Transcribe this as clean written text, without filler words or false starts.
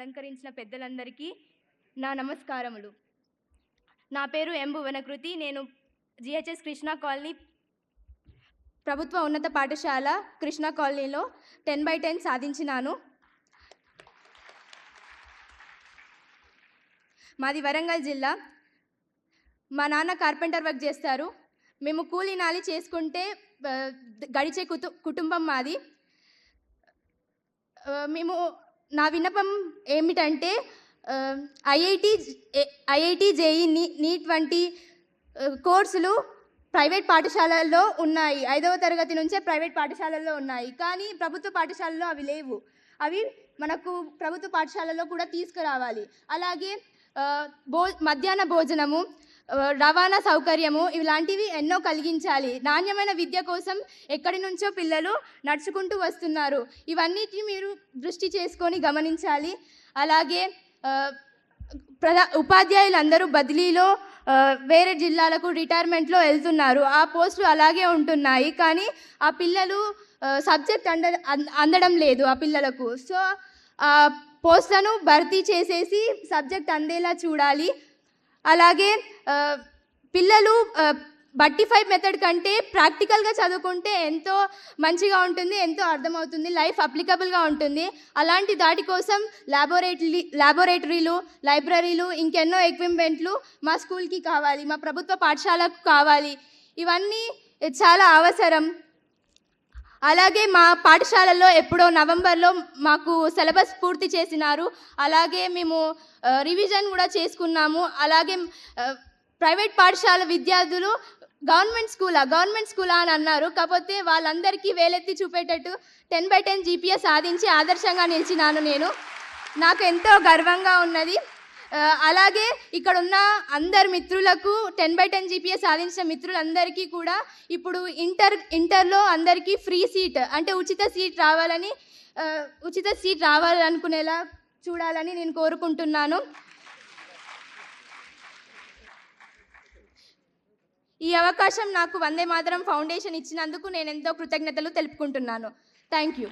అలంకరించిన పెద్దలందరికీ నా నమస్కారములు. నా పేరు ఎం భువనకృతి. నేను జిహెచ్ఎస్ కృష్ణా కాలనీ ప్రభుత్వ ఉన్నత పాఠశాల కృష్ణా కాలనీలో 10/10 సాధించినాను. మాది వరంగల్ జిల్లా. మా నాన్న కార్పెంటర్ వర్క్ చేస్తారు. మేము కూలీ నాలి చేసుకుంటే గడిచే కుటుంబం మాది. నా విన్నపం ఏమిటంటే ఐఐటి జేఈ నీట్ వంటి కోర్సులు ప్రైవేట్ పాఠశాలల్లో ఉన్నాయి. 5వ తరగతి నుంచే ప్రైవేట్ పాఠశాలల్లో ఉన్నాయి. కానీ ప్రభుత్వ పాఠశాలలో అవి లేవు. అవి మనకు ప్రభుత్వ పాఠశాలలో కూడా తీసుకురావాలి. అలాగే మధ్యాహ్న భోజనము, రవాణా సౌకర్యము ఇలాంటివి ఎన్నో కలిగించాలి. నాణ్యమైన విద్య కోసం ఎక్కడి నుంచో పిల్లలు నడుచుకుంటూ వస్తున్నారు. ఇవన్నిటిని మీరు దృష్టి చేసుకొని గమనించాలి. అలాగే ఉపాధ్యాయులందరూ బదిలీలో వేరే జిల్లాలకు రిటైర్మెంట్లో వెళ్తున్నారు. ఆ పోస్టులు అలాగే ఉంటున్నాయి. కానీ ఆ పిల్లలు సబ్జెక్ట్ అందడం లేదు ఆ పిల్లలకు. సో ఆ పోస్టులను భర్తీ చేసేసి సబ్జెక్ట్ అందేలా చూడాలి. అలాగే పిల్లలు బట్టిఫై మెథడ్ కంటే ప్రాక్టికల్గా చదువుకుంటే ఎంతో మంచిగా ఉంటుంది, ఎంతో అర్థమవుతుంది, లైఫ్ అప్లికబుల్గా ఉంటుంది. అలాంటి దాటి కోసం ల్యాబొరేటరీలు, లైబ్రరీలు, ఇంకెన్నో ఎక్విప్మెంట్లు మా స్కూల్కి కావాలి, మా ప్రభుత్వ పాఠశాలకు కావాలి. ఇవన్నీ చాలా అవసరం. అలాగే మా పాఠశాలలో ఎప్పుడో నవంబర్లో మాకు సిలబస్ పూర్తి చేసినారు. అలాగే మేము రివిజన్ కూడా చేసుకున్నాము. అలాగే ప్రైవేట్ పాఠశాల విద్యార్థులు గవర్నమెంట్ స్కూలా అని అన్నారు. కాకపోతే వాళ్ళందరికీ వేలెత్తి చూపేటట్టు 10/10 జీపీఎస్ సాధించి ఆదర్శంగా నిలిచినాను నేను. నాకు ఎంతో గర్వంగా ఉన్నది. అలాగే ఇక్కడ ఉన్న అందరి మిత్రులకు 10/10 జీపీఎస్ సాధించిన మిత్రులందరికీ కూడా ఇప్పుడు ఇంటర్లో అందరికీ ఫ్రీ సీట్ అంటే ఉచిత సీట్ రావాలనుకునేలా చూడాలని నేను కోరుకుంటున్నాను. ఈ అవకాశం నాకు వందే మాతరం ఫౌండేషన్ ఇచ్చినందుకు నేను ఎంతో కృతజ్ఞతలు తెలుపుకుంటున్నాను. Thank you.